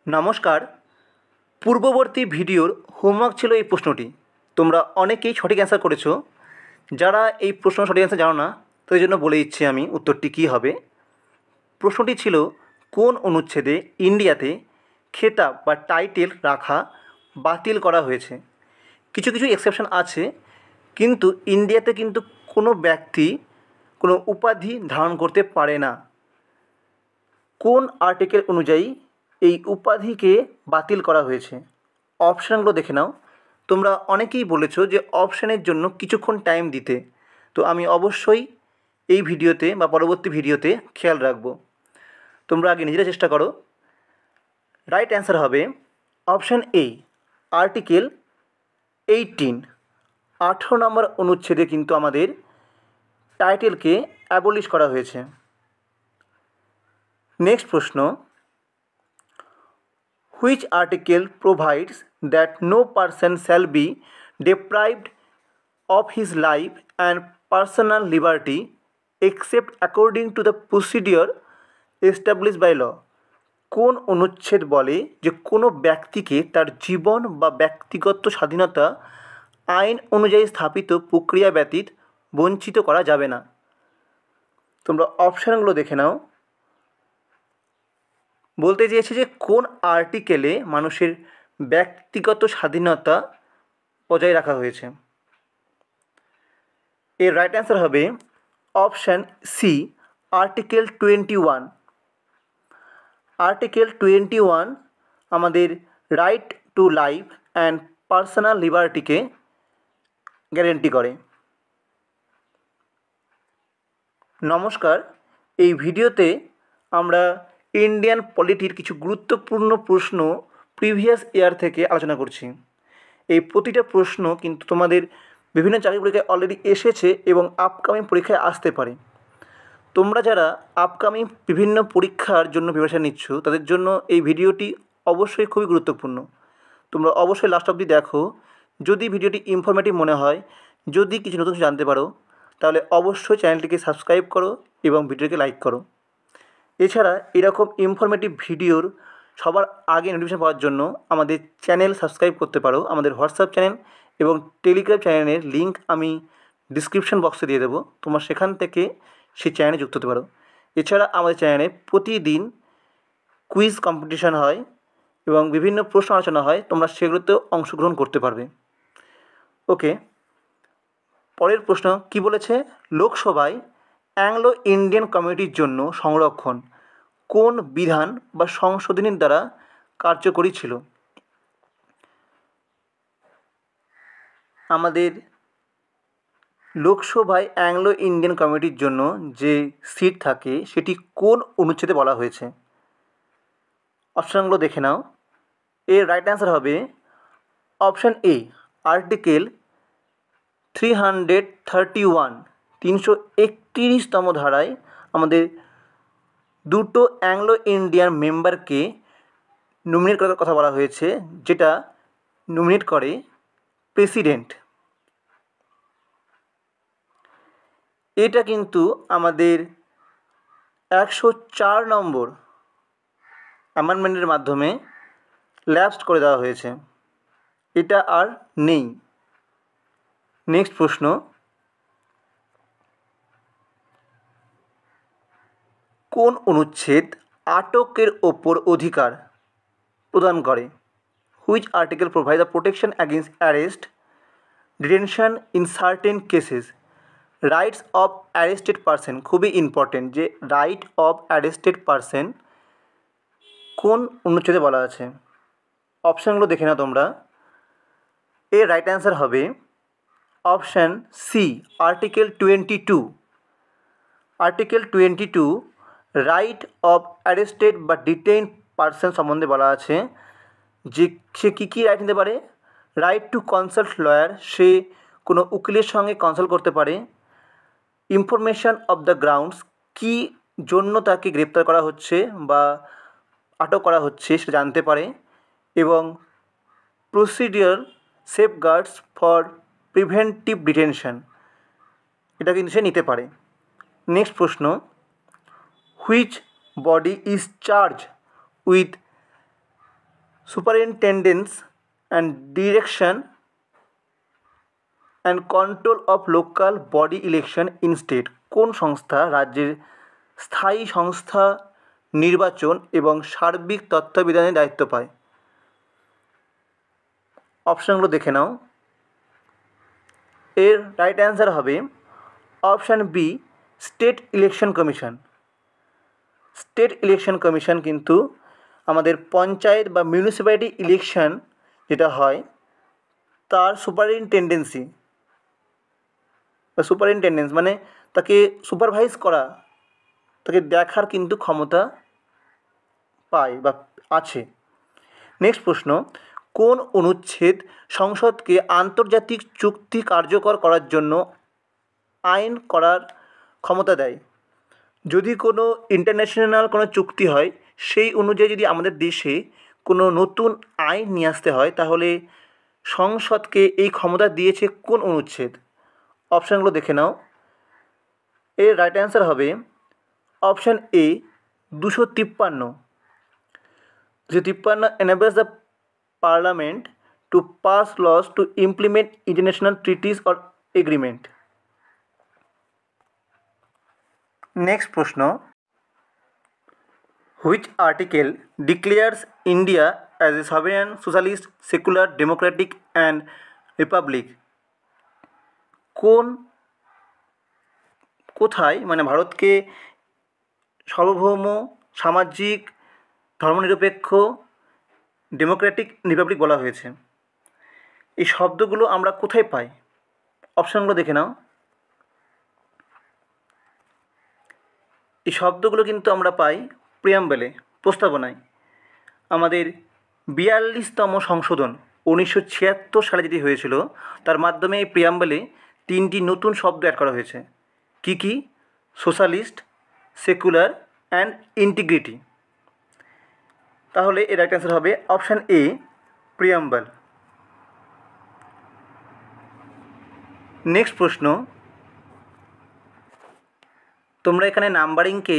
নমস্কার। পূর্ববর্তী ভিডিওর হোমওয়ার্ক ছিল এই প্রশ্নটি। তোমরা অনেকেই সঠিক অ্যান্সার করেছো। যারা এই প্রশ্ন সঠিক অ্যান্সার জানো না তাদের জন্য বলে দিচ্ছি আমি উত্তরটি কী হবে। প্রশ্নটি ছিল, কোন অনুচ্ছেদে ইন্ডিয়াতে খেতাব বা টাইটেল রাখা বাতিল করা হয়েছে? কিছু কিছু এক্সেপশন আছে, কিন্তু ইন্ডিয়াতে কিন্তু কোনো ব্যক্তি কোনো উপাধি ধারণ করতে পারে না। কোন আর্টিকেল অনুযায়ী এই উপাধিকে বাতিল করা হয়েছে? অপশানগুলো দেখে নাও। তোমরা অনেকেই বলেছো যে অপশানের জন্য কিছুক্ষণ টাইম দিতে, তো আমি অবশ্যই এই ভিডিওতে বা পরবর্তী ভিডিওতে খেয়াল রাখবো। তোমরা আগে নিজেরা চেষ্টা করো। রাইট অ্যান্সার হবে অপশান এ, আর্টিকেল 18। 18 নম্বর অনুচ্ছেদে কিন্তু আমাদের টাইটেলকে অ্যাবলিশ করা হয়েছে। নেক্সট প্রশ্ন, which article provides that no person shall be deprived of his life and personal liberty except according to the procedure established by law? কোন অনুচ্ছেদ বলে যে কোনো ব্যক্তিকে তার জীবন বা ব্যক্তিগত স্বাধীনতা আইন অনুযায়ী স্থাপিত প্রক্রিয়া ব্যতীত বঞ্চিত করা যাবে না? তোমরা অপশানগুলো দেখে নাও। বলতে চেয়েছে যে কোন আর্টিকেলে মানুষের ব্যক্তিগত স্বাধীনতা বজায় রাখা হয়েছে। এর রাইট অ্যান্সার হবে অপশান সি, আর্টিকেল 21। আর্টিকেল 21 আমাদের right to life and personal লিবার্টিকে গ্যারেন্টি করে। নমস্কার। এই ভিডিওতে আমরা ইন্ডিয়ান পলিটির কিছু গুরুত্বপূর্ণ প্রশ্ন প্রিভিয়াস ইয়ার থেকে আলোচনা করছি। এই প্রতিটা প্রশ্ন কিন্তু তোমাদের বিভিন্ন চাকরি পরীক্ষায় অলরেডি এসেছে এবং আপকামিং পরীক্ষায় আসতে পারে। তোমরা যারা আপকামিং বিভিন্ন পরীক্ষার জন্য প্রিপারেশন নিচ্ছ তাদের জন্য এই ভিডিওটি অবশ্যই খুবই গুরুত্বপূর্ণ। তোমরা অবশ্যই লাস্ট অবধি দেখো। যদি ভিডিওটি ইনফরমেটিভ মনে হয়, যদি কিছু নতুন কিছু জানতে পারো, তাহলে অবশ্যই চ্যানেলটিকে সাবস্ক্রাইব করো এবং ভিডিওকে লাইক করো। এছাড়া এরকম ইনফরমেটিভ ভিডিওর সবার আগে নোটিফিকেশন পাওয়ার জন্য আমাদের চ্যানেল সাবস্ক্রাইব করতে পারো। আমাদের হোয়াটসঅ্যাপ চ্যানেল এবং টেলিগ্রাম চ্যানেলের লিঙ্ক আমি ডিসক্রিপশন বক্সে দিয়ে দেবো। তোমরা সেখান থেকে সেই চ্যানেলে যুক্ত হতে পারো। এছাড়া আমাদের চ্যানেলে প্রতিদিন কুইজ কম্পিটিশান হয় এবং বিভিন্ন প্রশ্ন আলোচনা হয়, তোমরা সেগুলোতেও অংশগ্রহণ করতে পারবে। ওকে, পরের প্রশ্ন কি বলেছে? লোকসভায় অ্যাংলো ইন্ডিয়ান কমিউনিটির জন্য সংরক্ষণ কোন বিধান বা সংশোধনীর দ্বারা কার্যকরী ছিল? আমাদের লোকসভায় অ্যাংলো ইন্ডিয়ান কমিউনিটির জন্য যে সিট থাকে সেটি কোন অনুচ্ছেদে বলা হয়েছে? অপশানগুলো দেখে নাও। এর রাইট অ্যান্সার হবে অপশান এ, আর্টিকেল 331। 331তম ধারায় আমাদের দুটো অ্যাংলো ইন্ডিয়ান মেম্বারকে নমিনেট করার কথা বলা হয়েছে, যেটা নমিনেট করে প্রেসিডেন্ট। এটা কিন্তু আমাদের 104 নম্বর অ্যামেন্ডমেন্টের মাধ্যমে ল্যাপসড করে দেওয়া হয়েছে, এটা আর নেই। নেক্সট প্রশ্ন, কোন অনুচ্ছেদ আটকের ওপর অধিকার প্রদান করে? Which article provide the protection against arrest, detention in certain cases, rights of arrested person. খুবই ইম্পর্টেন্ট যে রাইট অফ অ্যারেস্টেড পারসন কোন অনুচ্ছেদে বলা আছে। অপশানগুলো দেখে নাও তোমরা। এর রাইট অ্যান্সার হবে option C, article 22। Article 22 right of arrested বা ডিটেইন পারসন সম্বন্ধে বলা আছে যে সে কী কী রাইট নিতে পারে। রাইট টু কনসাল্ট লয়ার, সে কোনো উকিলের সঙ্গে কনসাল্ট করতে পারে। ইনফরমেশান অফ দ্য গ্রাউন্ডস, কী জন্য তাকে গ্রেপ্তার করা হচ্ছে বা আটক করা হচ্ছে সেটা জানতে পারে। এবং procedure safeguards for preventive detention, এটা কিন্তু সে নিতে পারে। নেক্সট প্রশ্ন, which body is charge with superintendence and direction and control of local body election in state. কোন সংস্থা রাজ্যের স্থায়ী সংস্থা নির্বাচন এবং সার্বিক তত্ত্বাবধানের দায়িত্ব পায়? অপশানগুলো দেখে নাও। এর রাইট অ্যান্সার হবে option B, state election commission. State election commission কিন্তু আমাদের পঞ্চায়েত বা মিউনিসিপ্যালিটি ইলেকশন যেটা হয় তার সুপারিনটেন্ডেন্সি বা সুপারিনটেন্ডেন্স মানে তাকে সুপারভাইজ করা, তাকে দেখার কিন্তু ক্ষমতা পায় বা আছে। নেক্সট প্রশ্ন, কোন অনুচ্ছেদ সংসদকে আন্তর্জাতিক চুক্তি কার্যকর করার জন্য আইন করার ক্ষমতা দেয়? যদি কোনো ইন্টারন্যাশনাল কোনো চুক্তি হয় সেই অনুযায়ী যদি আমাদের দেশে কোনো নতুন আইন নিয়ে আসতে হয় তাহলে সংসদকে এই ক্ষমতা দিয়েছে কোন অনুচ্ছেদ? অপশানগুলো দেখে নাও। এর রাইট অ্যান্সার হবে option A, 253। 253 enables the parliament to pass laws to implement international treaties or agreement. Next প্রশ্ন, which article declares India as a sovereign, socialist, secular, democratic and republic? কোথায় মানে ভারতকে সার্বভৌম, সামাজিক, ধর্মনিরপেক্ষ, ডেমোক্রেটিক রিপাবলিক বলা হয়েছে? এই শব্দগুলো আমরা কোথায় পাই? অপশানগুলো দেখে নাও। এই শব্দগুলো কিন্তু আমরা পাই প্রিয়াম্বলে, প্রস্তাবনায়। আমাদের 42তম সংশোধন 1976 সালে যেটি হয়েছিল তার মাধ্যমে এই প্রিয়াম্বলে 3টি নতুন শব্দ অ্যাড করা হয়েছে। কি কি? Socialist, secular and integrity. তাহলে এর রাইট অ্যান্সার হবে অপশান এ, প্রিয়াম্বল। নেক্সট প্রশ্ন, তোমরা এখানে নাম্বারিংকে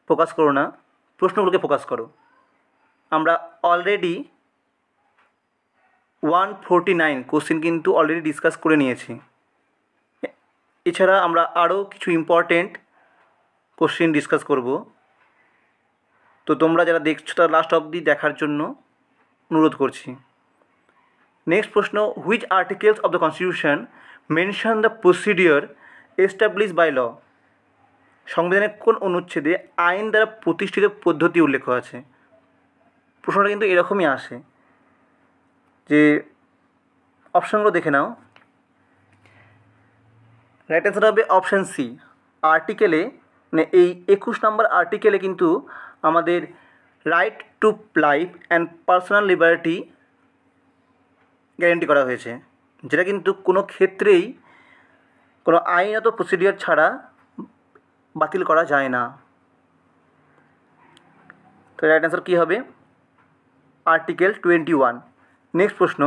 ফোকাস করো না, প্রশ্নগুলোকে ফোকাস করো। আমরা অলরেডি 149 কোশ্চেন কিন্তু অলরেডি ডিসকাস করে নিয়েছি। এছাড়া আমরা আরও কিছু ইম্পর্টেন্ট কোশ্চেন ডিসকাস করব। তো তোমরা যারা দেখছো তারা লাস্ট অবধি দেখার জন্য অনুরোধ করছি। নেক্সট প্রশ্ন, which articles of the constitution mention the procedure establish by law? সংবিধানের কোন অনুচ্ছেদে আইন দ্বারা প্রতিষ্ঠিত পদ্ধতি উল্লেখ আছে? প্রশ্নটা কিন্তু এরকমই আসে যে অপশানগুলো দেখে নাও। রাইট অ্যান্সার হবে অপশান সি, আর্টিকেলে মানে এই 21 নম্বর আর্টিকেলে কিন্তু আমাদের right to life and personal liberty guarantee করা হয়েছে, যেটা কিন্তু কোনো ক্ষেত্রেই কোনো আইনত প্রসিডিওর ছাড়া বাতিল করা যায় না। তো রাইট অ্যান্সার কী হবে? আর্টিকেল 21। নেক্সট প্রশ্ন,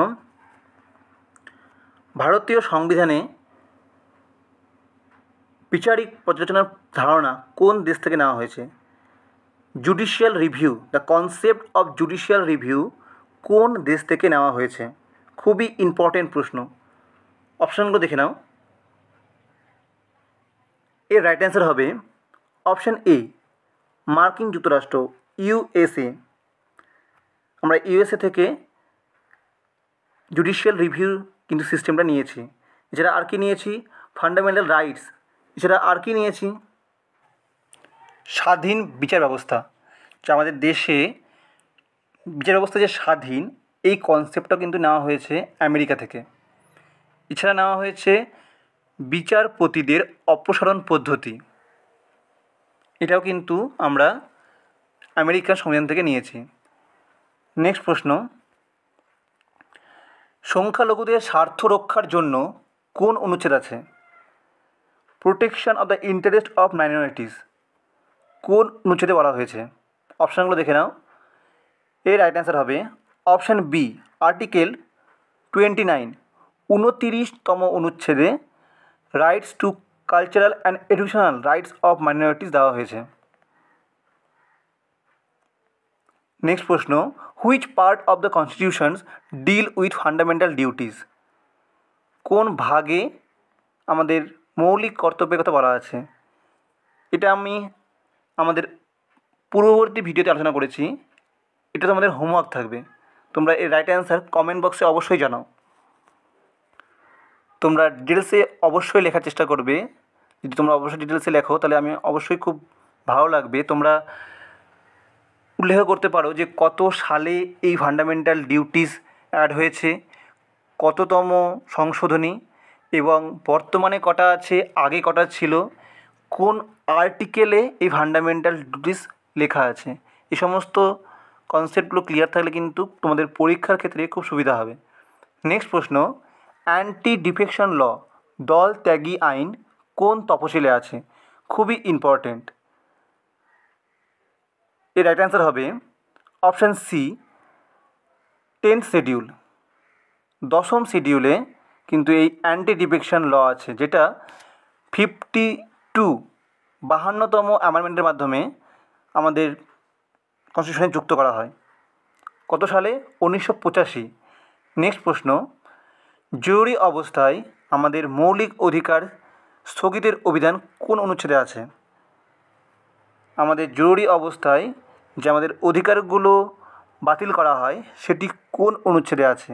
ভারতীয় সংবিধানে বিচারিক পর্যালোচনার ধারণা কোন দেশ থেকে নেওয়া হয়েছে? Judicial review, the concept of judicial review কোন দেশ থেকে নেওয়া হয়েছে? খুবই ইম্পর্টেন্ট প্রশ্ন। অপশানগুলো দেখে নাও। এর রাইট অ্যান্সার হবে অপশান এ, মার্কিন যুক্তরাষ্ট্র, ইউএসএ। আমরা ইউএসএ থেকে জুডিশিয়াল রিভিউ কিন্তু সিস্টেমটা নিয়েছি। এছাড়া আর কি নিয়েছি? Fundamental rights. এছাড়া আর কি নিয়েছি? স্বাধীন বিচার ব্যবস্থা। যা আমাদের দেশে বিচার ব্যবস্থা যে স্বাধীন এই কনসেপ্টটা কিন্তু নেওয়া হয়েছে আমেরিকা থেকে। এছাড়া নেওয়া হয়েছে বিচারপতিদের অপসারণ পদ্ধতি, এটাও কিন্তু আমরা আমেরিকার সংবিধান থেকে নিয়েছি। নেক্সট প্রশ্ন, সংখ্যালঘুদের স্বার্থ রক্ষার জন্য কোন অনুচ্ছেদ আছে? Protection of the interest of minorities কোন অনুচ্ছেদে বলা হয়েছে? অপশানগুলো দেখে নাও। এর রাইট অ্যান্সার হবে অপশান বি, আর্টিকেল 29, 29তম অনুচ্ছেদে rights to cultural and educational rights of minorities দেওয়া হয়েছে। নেক্সট প্রশ্ন, which part of the constitutions deal with fundamental duties? কোন ভাগে আমাদের মৌলিক কর্তব্যের কথা বলা আছে? এটা আমি আমাদের পূর্ববর্তী ভিডিওতে আলোচনা করেছি। এটা তো আমাদের হোমওয়ার্ক থাকবে। তোমরা এর রাইট অ্যান্সার কমেন্ট বক্সে অবশ্যই জানাও। তোমরা ডিটেলসে অবশ্যই লেখার চেষ্টা করবে। যদি তোমরা অবশ্যই ডিটেলসে লেখো তাহলে আমি অবশ্যই খুব ভালো লাগবে। তোমরা উল্লেখ করতে পারো যে কত সালে এই ফান্ডামেন্টাল ডিউটিস অ্যাড হয়েছে, কততম সংশোধনী, এবং বর্তমানে কটা আছে, আগে কটা ছিল, কোন আর্টিকেলে এই ফান্ডামেন্টাল ডিউটিস লেখা আছে। এই সমস্ত কনসেপ্টগুলো ক্লিয়ার থাকলে কিন্তু তোমাদের পরীক্ষার ক্ষেত্রে খুব সুবিধা হবে। নেক্সট প্রশ্ন, অ্যান্টি ডিফেকশন ল, দল ত্যাগী আইন কোন তফসিলে আছে? খুবই ইম্পর্টেন্ট। এর রাইট অ্যান্সার হবে অপশান সি, 10th শিডিউল। 10ম শিডিউলে কিন্তু এই অ্যান্টি ডিফেকশন ল আছে, যেটা 52তম অ্যামেন্ডমেন্টের মাধ্যমে আমাদের কনস্টিটিউশনে যুক্ত করা হয়। কত সালে? 1985। নেক্সট প্রশ্ন, জরুরি অবস্থায় আমাদের মৌলিক অধিকার স্থগিতের অভিধান কোন অনুচ্ছেদে আছে? আমাদের জরুরি অবস্থায় যে আমাদের অধিকারগুলো বাতিল করা হয় সেটি কোন অনুচ্ছেদে আছে?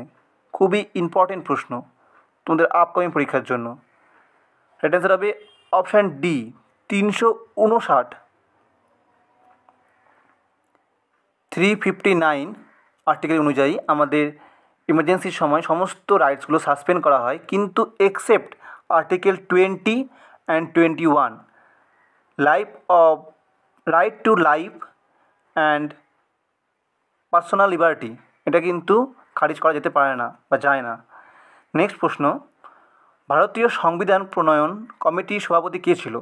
খুবই ইম্পর্টেন্ট প্রশ্ন তোমাদের আপকামিং পরীক্ষার জন্য। রাইট অ্যান্সার হবে অপশান ডি, 359। 359 আর্টিকেল অনুযায়ী আমাদের ইমার্জেন্সির সময় সমস্ত রাইটসগুলো সাসপেন্ড করা হয়, কিন্তু except article 20 and 21, right to life and personal liberty, এটা কিন্তু খারিজ করা যেতে পারে না বা যায় না। নেক্সট প্রশ্ন, ভারতীয় সংবিধান প্রণয়ন কমিটির সভাপতি কে ছিল?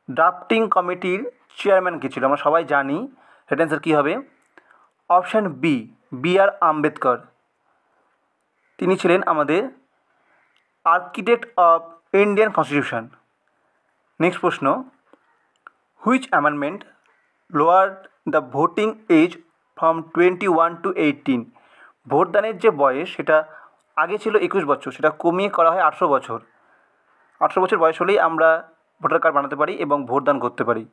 ড্রাফটিং কমিটির চেয়ারম্যান কে ছিল? আমরা সবাই জানি। রাইট অ্যান্সার কী হবে? Option B, B R. আম্বেদকর। তিনি ছিলেন আমাদের architect of Indian constitution. Next প্রশ্ন, which amendment lowered the voting age from 21 to 18? ভোটদানের যে বয়স সেটা আগে ছিল 21 বছর, সেটা কমিয়ে করা হয় 18 বছর। 18 বছর বয়স হলেই আমরা ভোটার কার্ড বানাতে পারি এবং ভোটদান করতে পারি।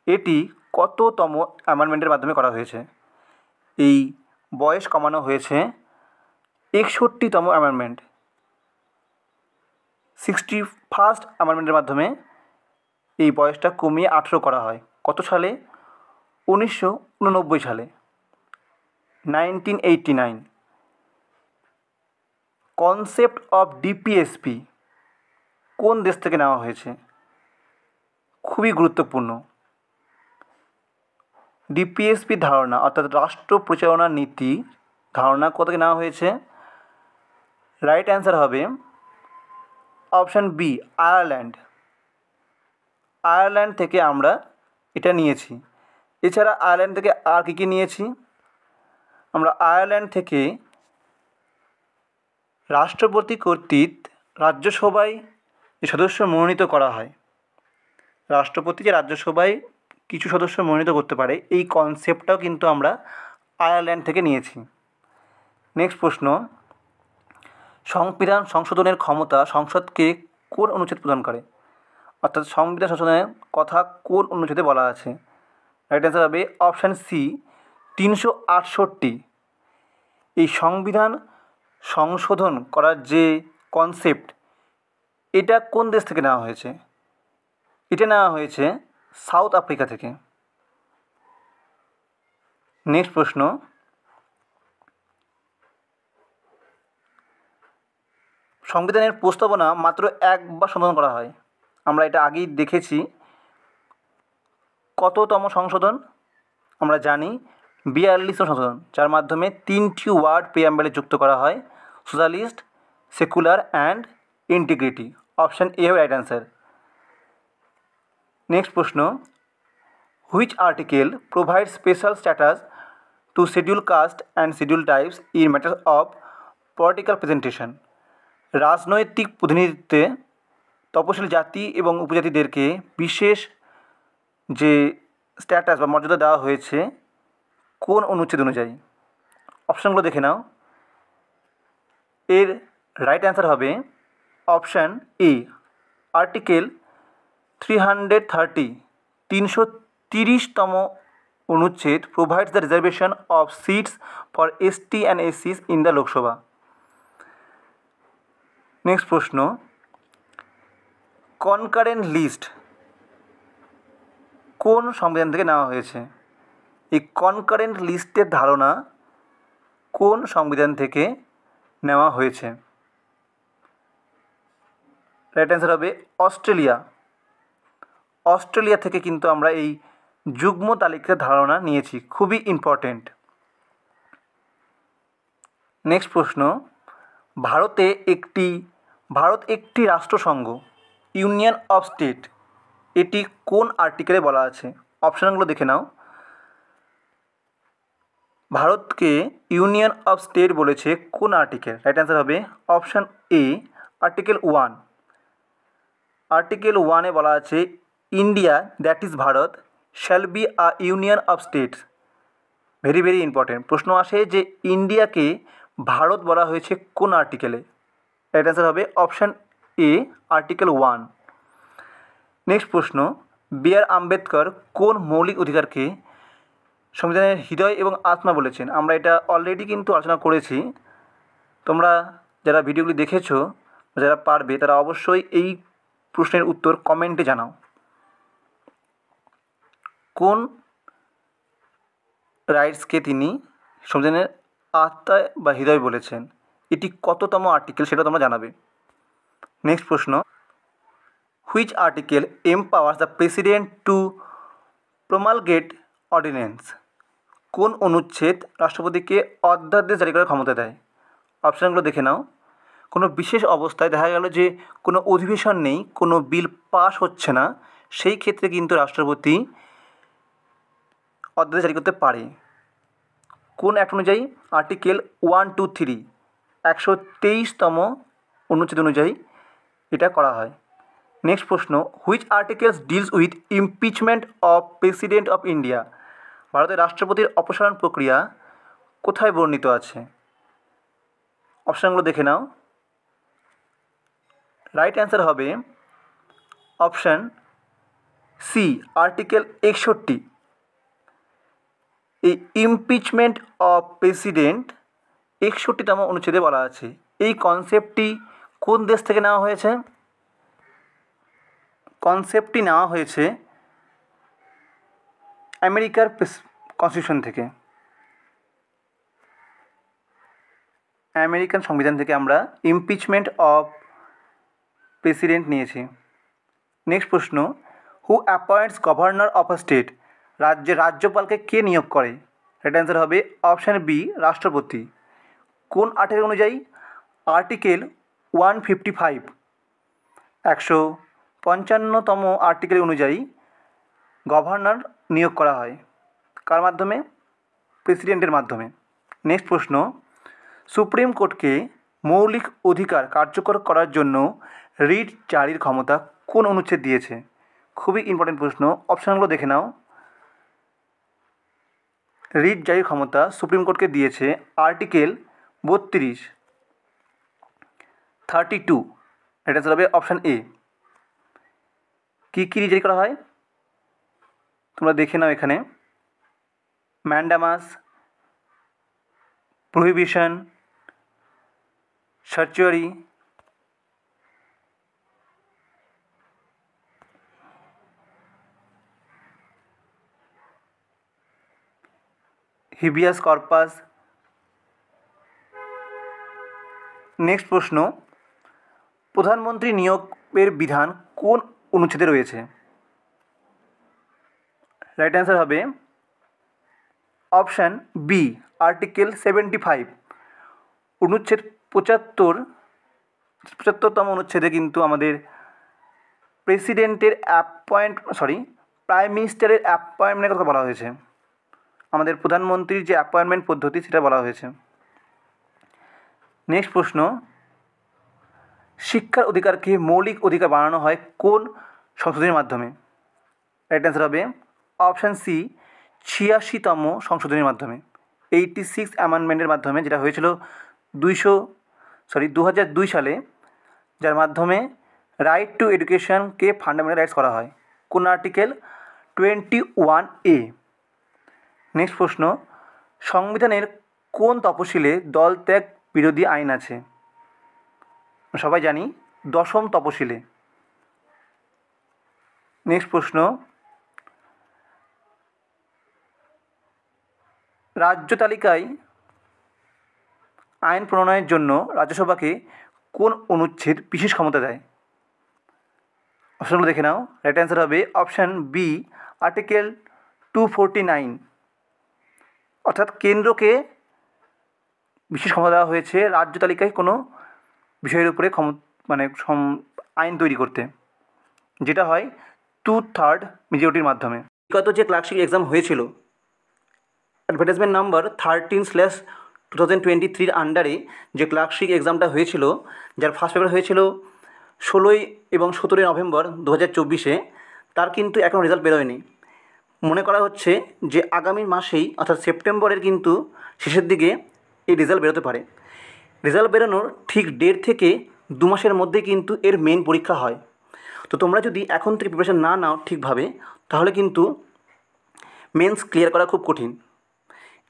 এটি কততম অ্যামেন্ডমেন্টের মাধ্যমে করা হয়েছে? এই বয়স কমানো হয়েছে 61তম অ্যামেন্ডমেন্ট, 61st অ্যামেন্ডমেন্টের মাধ্যমে এই বয়সটা কমিয়ে 18 করা হয়। কত সালে? 1989 সালে, 1989। কনসেপ্ট অফ ডিপিএসপি কোন দেশ থেকে নেওয়া হয়েছে? খুবই গুরুত্বপূর্ণ। ডিপিএসপি ধারণা অর্থাৎ রাষ্ট্র পরিচালনা নীতি ধারণা কোথা থেকে নেওয়া হয়েছে? রাইট অ্যান্সার হবে অপশান বি, আয়ারল্যান্ড। আয়ারল্যান্ড থেকে আমরা এটা নিয়েছি। এছাড়া আয়ারল্যান্ড থেকে আর কী কী নিয়েছি? আমরা আয়ারল্যান্ড থেকে রাষ্ট্রপতি কর্তৃক রাজ্যসভায় যে সদস্য মনোনীত করা হয়, রাষ্ট্রপতি যে রাজ্যসভায় কিছু সদস্য মনোনীত করতে পারে, এই কনসেপ্টটাও কিন্তু আমরা আয়ারল্যান্ড থেকে নিয়েছি। নেক্সট প্রশ্ন, সংবিধান সংশোধনের ক্ষমতা সংসদকে কোন অনুচ্ছেদ প্রদান করে? অর্থাৎ সংবিধান সংশোধনের কথা কোন অনুচ্ছেদে বলা আছে? রাইট অ্যান্সার হবে অপশান সি, 368। এই সংবিধান সংশোধন করার যে কনসেপ্ট, এটা কোন দেশ থেকে নেওয়া হয়েছে? এটা নেওয়া হয়েছে সাউথ আফ্রিকা থেকে। নেক্সট প্রশ্ন, সংবিধানের প্রস্তাবনা মাত্র একবার সংশোধন করা হয়। আমরা এটা আগেই দেখেছি। কততম সংশোধন? আমরা জানি 42তম সংশোধন, যার মাধ্যমে 3টি ওয়ার্ড প্রিঅ্যাম্বলে যুক্ত করা হয়, socialist, secular and integrity. Option A হবে রাইট অ্যান্সার। নেক্সট প্রশ্ন, which article provide special status to schedule caste and schedule tribes in matter of political presentation? রাজনৈতিক প্রতিনিধিত্বে তপশিলি জাতি এবং উপজাতিদেরকে বিশেষ যে স্ট্যাটাস বা মর্যাদা দেওয়া হয়েছে, কোন অনুচ্ছেদ অনুযায়ী? অপশানগুলো দেখে নাও। এর রাইট অ্যান্সার হবে অপশান এ, আর্টিকেল 330, 330তম অনুচ্ছেদ provides the reservation of seats for ST and এসসিস ইন দ্য লোকসভা। নেক্সট প্রশ্ন, কনকারেন্ট লিস্ট কোন সংবিধান থেকে নেওয়া হয়েছে? এই কনকারেন্ট লিস্টের ধারণা কোন সংবিধান থেকে নেওয়া হয়েছে? রাইট অ্যান্সার হবে অস্ট্রেলিয়া। অস্ট্রেলিয়া থেকে কিন্তু আমরা এই যুগ্ম তালিকার ধারণা নিয়েছি, খুবই ইম্পর্টেন্ট। নেক্সট প্রশ্ন, ভারত একটি রাষ্ট্রসংঘ, ইউনিয়ন অফ স্টেট, এটি কোন আর্টিকেলে বলা আছে? অপশানগুলো দেখে নাও। ভারতকে ইউনিয়ন অফ স্টেট বলেছে কোন আর্টিকেল? রাইট অ্যান্সার হবে অপশান এ, আর্টিকেল 1। আর্টিকেল 1-এ বলা আছে India, that is Bharat, shall be a union of states. Very very important. প্রশ্ন আসে যে ইন্ডিয়াকে ভারত বলা হয়েছে কোন আর্টিকেলে? রাইট অ্যান্সার হবে অপশান এ, আর্টিকেল 1। নেক্সট প্রশ্ন, বি.আর. আম্বেদকর কোন মৌলিক অধিকারকে সংবিধানের হৃদয় এবং আত্মা বলেছেন? আমরা এটা অলরেডি কিন্তু আলোচনা করেছি। তোমরা যারা ভিডিওগুলি দেখেছো, যারা পারবে তারা অবশ্যই এই প্রশ্নের উত্তর কমেন্টে জানাও। কোন রাইটসকে তিনি সংবিধানের আত্মা বা হৃদয় বলেছেন? এটি কততম আর্টিকেল সেটা তোমরা জানাবে। নেক্সট প্রশ্ন, which article empowers the president to promulgate ordinance? কোন অনুচ্ছেদ রাষ্ট্রপতিকে অধ্যাদেশ জারি করার ক্ষমতা দেয়? অপশানগুলো দেখে নাও। কোনো বিশেষ অবস্থায় দেখা গেল যে কোনো অধিবেশন নেই, কোনো বিল পাস হচ্ছে না, সেই ক্ষেত্রে কিন্তু রাষ্ট্রপতি অধ্যাদেশ জারি করতে পারে। কোন অ্যাক্ট অনুযায়ী? আর্টিকেল 123, 123তম অনুচ্ছেদ অনুযায়ী এটা করা হয়। নেক্সট প্রশ্ন, which articles deals with impeachment of president of India? ভারতের রাষ্ট্রপতির অপসারণ প্রক্রিয়া কোথায় বর্ণিত আছে? অপশানগুলো দেখে নাও। রাইট অ্যান্সার হবে অপশান সি, আর্টিকেল 61। এই ইমপিচমেন্ট অফ প্রেসিডেন্ট 61তম অনুচ্ছেদে বলা আছে। এই কনসেপ্টটি কোন দেশ থেকে নেওয়া হয়েছে? কনসেপ্টটি নেওয়া হয়েছে আমেরিকার কনস্টিটিউশন থেকে, আমেরিকান সংবিধান থেকে আমরা ইমপিচমেন্ট অফ প্রেসিডেন্ট নিয়েছি। নেক্সট প্রশ্ন, who appoints governor of a state? রাজ্যপালকে কে নিয়োগ করে? রাইট অ্যান্সার হবে অপশান বি, রাষ্ট্রপতি। কোন আর্টিকেল অনুযায়ী? আর্টিকেল 155, 155তম আর্টিকেল অনুযায়ী গভর্নর নিয়োগ করা হয়। কার মাধ্যমে? প্রেসিডেন্টের মাধ্যমে। নেক্সট প্রশ্ন, সুপ্রিম কোর্টকে মৌলিক অধিকার কার্যকর করার জন্য রিট জারির ক্ষমতা কোন অনুচ্ছেদ দিয়েছে? খুবই ইম্পর্টেন্ট প্রশ্ন। অপশানগুলো দেখে নাও। রিট জারির ক্ষমতা সুপ্রিম কোর্টকে দিয়েছে আর্টিকেল 32, 32। এটা হবে অপশান এ। কী কী রিট জারি করা হয় তোমরা দেখে নাও এখানে। Mandamus, prohibition, certiorari, habeas corpus. Next প্রশ্ন, প্রধানমন্ত্রী নিয়োগের বিধান কোন অনুচ্ছেদে রয়েছে? রাইট অ্যান্সার হবে অপশান বি, আর্টিকেল 75। অনুচ্ছেদ 75তম অনুচ্ছেদে কিন্তু আমাদের প্রেসিডেন্টের প্রাইম মিনিস্টারের অ্যাপয়েন্টমেন্টের কথা বলা হয়েছে। আমাদের প্রধানমন্ত্রীর যে অ্যাপয়েন্টমেন্ট পদ্ধতি সেটা বলা হয়েছে। নেক্সট প্রশ্ন, শিক্ষার অধিকারকে মৌলিক অধিকার বানানো হয় কোন সংশোধনীর মাধ্যমে? রাইট অ্যান্সার হবে অপশান সি, 86তম সংশোধনীর মাধ্যমে, 86 অ্যামেন্ডমেন্টের মাধ্যমে, যেটা হয়েছিল 2002 সালে, যার মাধ্যমে রাইট টু এডুকেশনকে ফান্ডামেন্টাল রাইটস করা হয়। কোন আর্টিকেল? 21A। নেক্সট প্রশ্ন, সংবিধানের কোন তফসিলে দল ত্যাগ বিরোধী আইন আছে? সবাই জানি 10ম তফসিলে। নেক্সট প্রশ্ন, রাজ্য তালিকায় আইন প্রণয়নের জন্য রাজ্যসভাকে কোন অনুচ্ছেদ বিশেষ ক্ষমতা দেয়? অপশানগুলো দেখে নাও। রাইট অ্যান্সার হবে অপশান বি, আর্টিকেল 249। অর্থাৎ কেন্দ্রকে বিশেষ ক্ষমতা দেওয়া হয়েছে রাজ্য তালিকায় কোনো বিষয়ের উপরে আইন তৈরি করতে, যেটা হয় 2/3 মেজরিটির মাধ্যমে। বিগত যে ক্লার্কশিপ এক্সাম হয়েছিল, অ্যাডভার্টাইজমেন্ট নাম্বার 13/2023 আন্ডারে যে ক্লার্কশিপ এক্সামটা হয়েছিল, যার ফার্স্ট পেপার হয়েছিল 16 এবং 17 নভেম্বর 2024, তার কিন্তু এখনও রেজাল্ট বেরোয়নি। মনে করা হচ্ছে যে আগামী মাসেই, অর্থাৎ সেপ্টেম্বরের কিন্তু শেষের দিকে এই রেজাল্ট বেরোতে পারে। রেজাল্ট বেরোনোর ঠিক 1.5 থেকে 2 মাসের মধ্যে কিন্তু এর মেন পরীক্ষা হয়। তো তোমরা যদি এখন থেকে প্রিপারেশন না নাও ঠিকভাবে, তাহলে কিন্তু মেন্স ক্লিয়ার করা খুব কঠিন,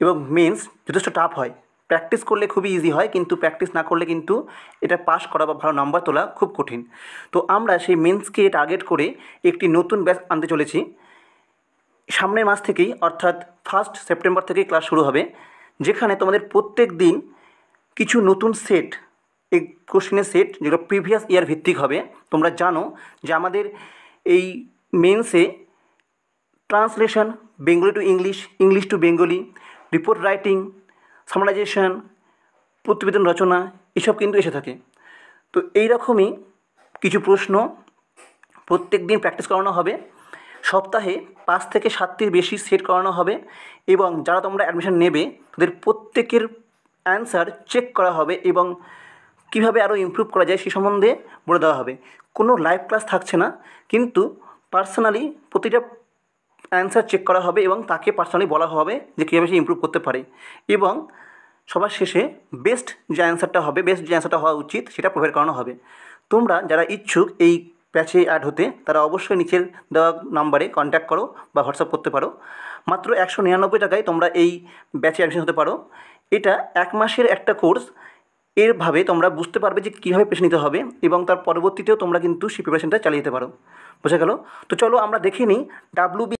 এবং মেন্স যথেষ্ট টাফ হয়। প্র্যাকটিস করলে খুবই ইজি হয়, কিন্তু প্র্যাকটিস না করলে কিন্তু এটা পাস করা বা ভালো নাম্বার তোলা খুব কঠিন। তো আমরা সেই মেন্সকে টার্গেট করে একটি নতুন ব্যাচ আনতে চলেছি। সামনের মাস থেকেই, অর্থাৎ 1 সেপ্টেম্বর থেকেই ক্লাস শুরু হবে, যেখানে তোমাদের প্রত্যেক দিন কিছু নতুন সেট, এই কোশ্চেনের সেট, যেগুলো প্রিভিয়াস ইয়ার ভিত্তিক হবে। তোমরা জানো যে আমাদের এই মেন্সে translation, Bengali to English, English to Bengali, report writing, summarisation, প্রতিবেদন রচনা, এসব কিন্তু এসে থাকে। তো এই রকমই কিছু প্রশ্ন প্রত্যেক দিন প্র্যাকটিস করানো হবে। সপ্তাহে 5 থেকে 7টির বেশি সেট করানো হবে, এবং যারা তোমরা অ্যাডমিশন নেবে তাদের প্রত্যেকের অ্যান্সার চেক করা হবে, এবং কীভাবে আরও ইমপ্রুভ করা যায় সে সম্বন্ধে বলে দেওয়া হবে। কোনো লাইভ ক্লাস থাকছে না, কিন্তু পার্সোনালি প্রতিটা অ্যান্সার চেক করা হবে, এবং তাকে পার্সোনালি বলা হবে যে কীভাবে সে ইমপ্রুভ করতে পারে, এবং সবার শেষে বেস্ট যে অ্যান্সারটা হবে, বেস্ট যে অ্যান্সারটা হওয়া উচিত, সেটা প্রোভাইড করানো হবে। তোমরা যারা ইচ্ছুক এই ব্যাচে অ্যাড হতে, তারা অবশ্যই নিচের দেওয়া নাম্বারে কন্ট্যাক্ট করো বা হোয়াটসঅ্যাপ করতে পারো। মাত্র 199 টাকায় তোমরা এই ব্যাচে অ্যাডমিশন হতে পারো। এটা 1 মাসের একটা কোর্স। এরভাবে তোমরা বুঝতে পারবে যে কীভাবে প্রিপারেশন নিতে হবে, এবং তার পরবর্তীতেও তোমরা কিন্তু সেই প্রিপারেশনটা চালিয়ে যেতে পারো। বোঝা গেল? তো চলো আমরা দেখে নিই WB